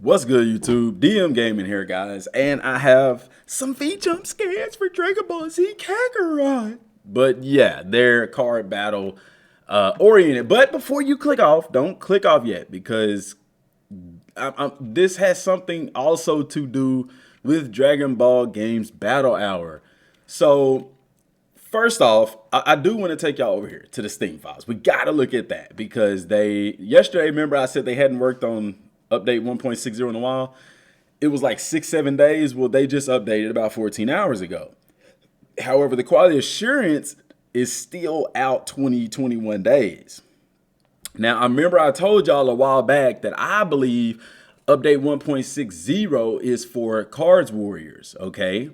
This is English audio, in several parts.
What's good, YouTube? Dmgaming here, guys, and I have some V-Jump scans for Dragon Ball Z Kakarot. But yeah, they're card battle oriented. But before you click off, don't click off yet, because this has something also to do with Dragon Ball Games Battle Hour. So first off, I do want to take y'all over here to the Steam files. We got to look at that, because yesterday, remember I said they hadn't worked on update 1.60 in a while. It was like 6-7 days. Well, they just updated about 14 hours ago. However, the quality assurance is still out 21 days. Now, I remember I told y'all a while back that I believe update 1.60 is for Cards Warriors, okay?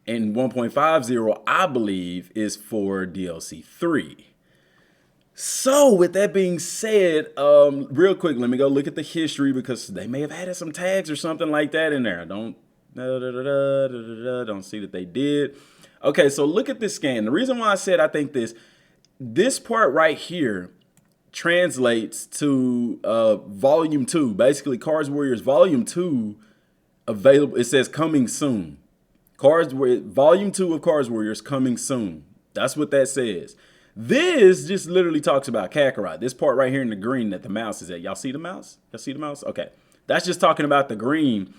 And 1.50, I believe, is for DLC 3. So with that being said, real quick, let me go look at the history, because they may have added some tags or something like that in there. I don't see that they did. Okay, so look at this scan. The reason why I said I think this part right here translates to volume 2, basically Cards Warriors volume 2 available. It says coming soon. Volume 2 of Cards Warriors coming soon. That's what that says. This just literally talks about Kakarot. This part right here in the green that the mouse is at. Y'all see the mouse? Y'all see the mouse? Okay. That's just talking about the green.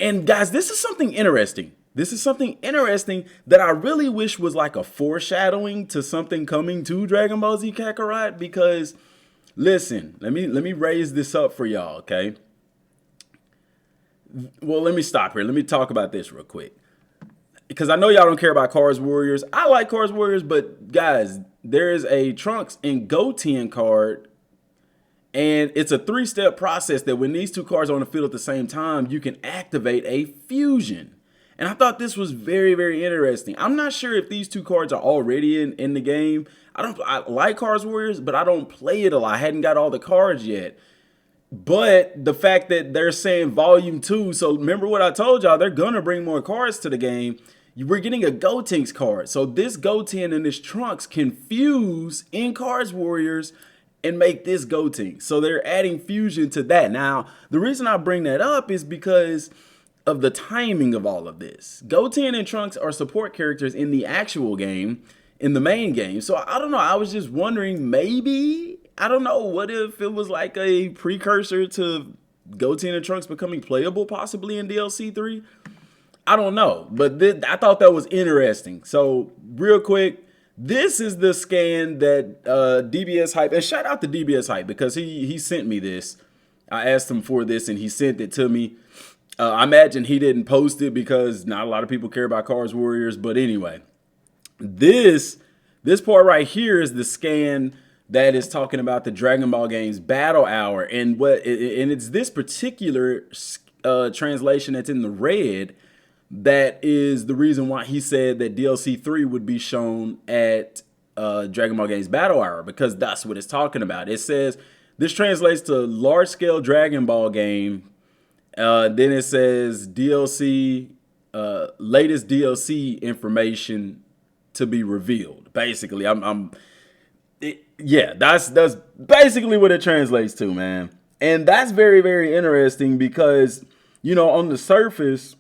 And guys, this is something interesting. This is something interesting that I really wish was like a foreshadowing to something coming to Dragon Ball Z Kakarot, because listen, let me raise this up for y'all, okay? Well, let me stop here. Let me talk about this real quick, because I know y'all don't care about Cards Warriors. I like Cards Warriors, but guys, there is a Trunks and Goten card, and it's a 3-step process that when these two cards are on the field at the same time, you can activate a fusion. And I thought this was very, very interesting. I'm not sure if these two cards are already in the game. I like Cards Warriors, but I don't play it a lot. I hadn't got all the cards yet. But the fact that they're saying volume 2, so remember what I told y'all, they're gonna bring more cards to the game. We're getting a Gotenks card. So this Goten and this Trunks can fuse in Cards Warriors and make this Gotenks. So they're adding fusion to that. Now, the reason I bring that up is because of the timing of all of this. Goten and Trunks are support characters in the actual game, in the main game. So I don't know. I was just wondering, maybe, I don't know, what if it was like a precursor to Goten and Trunks becoming playable possibly in DLC 3? I don't know, but I thought that was interesting. So real quick, this is the scan that DBS Hype, and shout out to DBS Hype, because he sent me this. I asked him for this and he sent it to me. I imagine he didn't post it because not a lot of people care about Cards Warriors. But anyway, this part right here is the scan that is talking about the Dragon Ball Games Battle Hour, and it's this particular translation that's in the red that is the reason why he said that DLC 3 would be shown at Dragon Ball Games Battle Hour, because that's what it's talking about. It says this translates to large-scale Dragon Ball game. Then it says DLC, latest DLC information to be revealed. Basically, yeah, that's basically what it translates to, man. And that's very, very interesting, because, you know, on the surface,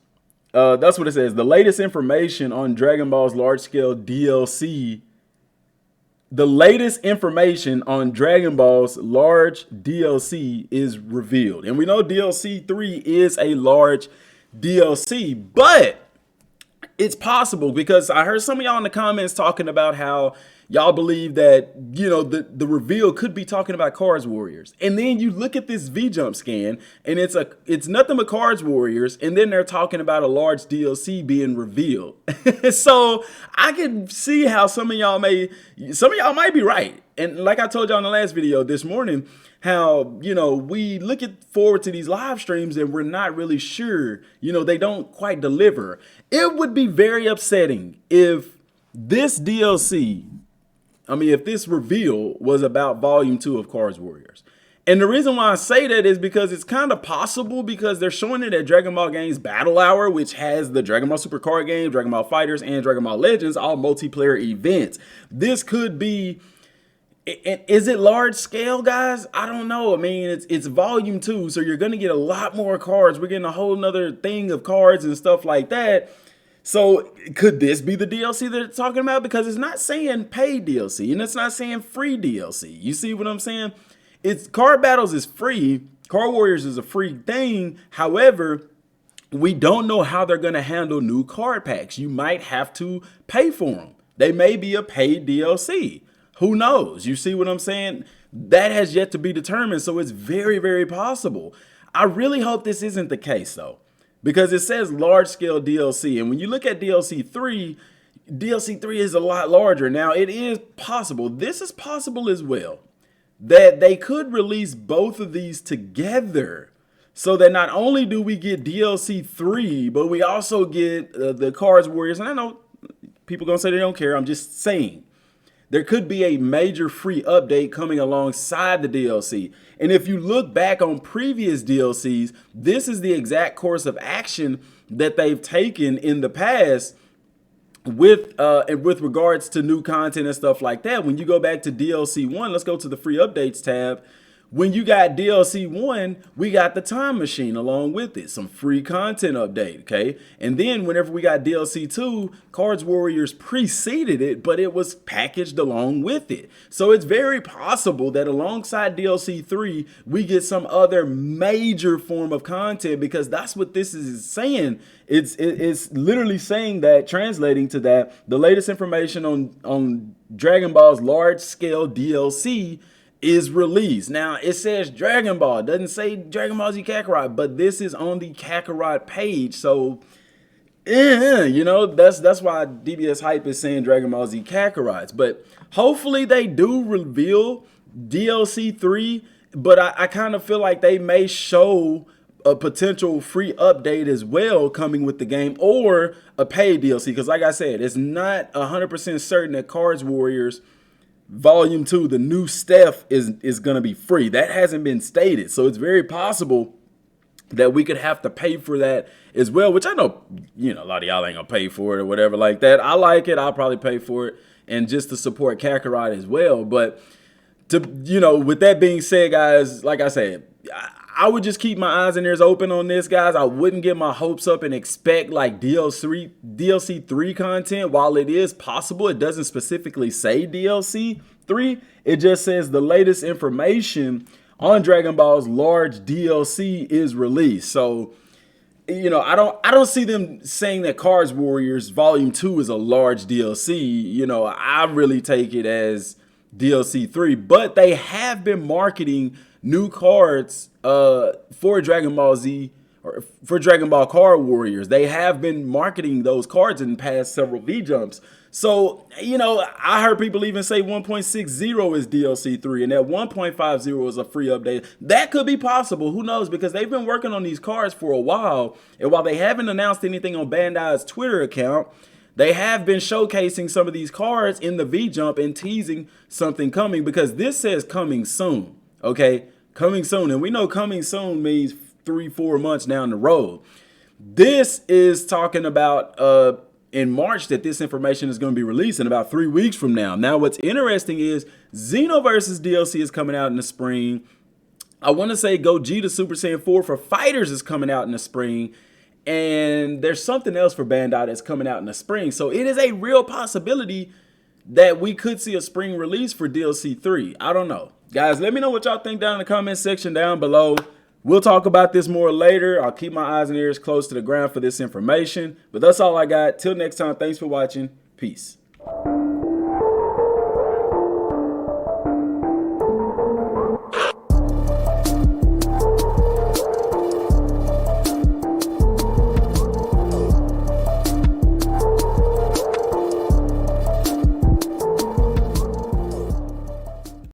that's what it says. The latest information on Dragon Ball's large-scale DLC. The latest information on Dragon Ball's large DLC is revealed. And we know DLC 3 is a large DLC, but it's possible, because I heard some of y'all in the comments talking about how y'all believe that, you know, the reveal could be talking about Cards Warriors. And then you look at this V-Jump scan, and it's nothing but Cards Warriors, and then they're talking about a large DLC being revealed. So I can see how some of y'all might be right. And like I told y'all in the last video this morning, how, you know, we look forward to these live streams and we're not really sure, you know, they don't quite deliver. It would be very upsetting if this DLC, if this reveal was about volume 2 of Cards Warriors. And the reason why I say that is because it's kind of possible, because they're showing it at Dragon Ball Games Battle Hour, which has the Dragon Ball Super Card Game, Dragon Ball Fighters, and Dragon Ball Legends, all multiplayer events. This could be And is it large scale, guys? I don't know. I mean, it's volume 2, so you're gonna get a lot more cards. We're getting a whole nother thing of cards and stuff like that. So could this be the DLC that it's talking about? Because it's not saying paid DLC and it's not saying free DLC. You see what I'm saying? It's Card Battles is free. Card Warriors is a free thing. However, we don't know how they're going to handle new card packs. You might have to pay for them. They may be a paid DLC. Who knows? You see what I'm saying? That has yet to be determined. So it's very, very possible. I really hope this isn't the case, though, because it says large scale DLC. And when you look at DLC 3 is a lot larger. Now, it is possible. This is possible as well, that they could release both of these together, so that not only do we get DLC 3, but we also get the Cards Warriors. And I know people gonna say they don't care. I'm just saying there could be a major free update coming alongside the DLC. And if you look back on previous DLCs, this is the exact course of action that they've taken in the past with regards to new content and stuff like that. When you go back to DLC 1, let's go to the free updates tab. When you got DLC 1, we got the time machine along with it, some free content update, okay? And then whenever we got DLC 2, Cards Warriors preceded it, but it was packaged along with it. So it's very possible that alongside DLC 3, we get some other major form of content, because that's what this is saying. It's literally saying that, translating to that, the latest information on Dragon Ball's large-scale DLC is released. Now it says Dragon Ball, it doesn't say Dragon Ball Z Kakarot, but this is on the Kakarot page. So you know, that's why DBS Hype is saying Dragon Ball Z Kakarots. But hopefully they do reveal DLC 3, but I kind of feel like they may show a potential free update as well coming with the game, or a paid DLC, because like I said, it's not 100% certain that Cards Warriors Volume 2, the new Steph, is going to be free. That hasn't been stated. So it's very possible that we could have to pay for that as well, which I know, you know, a lot of y'all ain't going to pay for it or whatever like that. I like it. I'll probably pay for it, and just to support Kakarot as well. But, you know, with that being said, guys, like I said, I would just keep my eyes and ears open on this, guys. I wouldn't get my hopes up and expect like DLC 3 content. While it is possible, it doesn't specifically say DLC 3. It just says the latest information on Dragon Ball's large DLC is released. So, you know, I don't see them saying that Cards Warriors Volume 2 is a large DLC. You know, I really take it as DLC 3. But they have been marketing new cards for Dragon Ball Z, or for Dragon Ball Card Warriors. They have been marketing those cards in the past several V-Jumps. So, you know, I heard people even say 1.60 is DLC 3 and that 1.50 is a free update. That could be possible. Who knows? Because they've been working on these cards for a while. And while they haven't announced anything on Bandai's Twitter account, they have been showcasing some of these cards in the V-Jump and teasing something coming, because this says coming soon. Okay? Coming soon. And we know coming soon means 3-4 months down the road. This is talking about in March that this information is going to be released in about 3 weeks from now. Now, what's interesting is Xenoverse's DLC is coming out in the spring. I want to say Gogeta Super Saiyan 4 for Fighters is coming out in the spring. And there's something else for Bandai that's coming out in the spring. So it is a real possibility that we could see a spring release for DLC 3. I don't know. Guys, let me know what y'all think down in the comment section down below. We'll talk about this more later. I'll keep my eyes and ears close to the ground for this information. But that's all I got. Till next time, thanks for watching. Peace.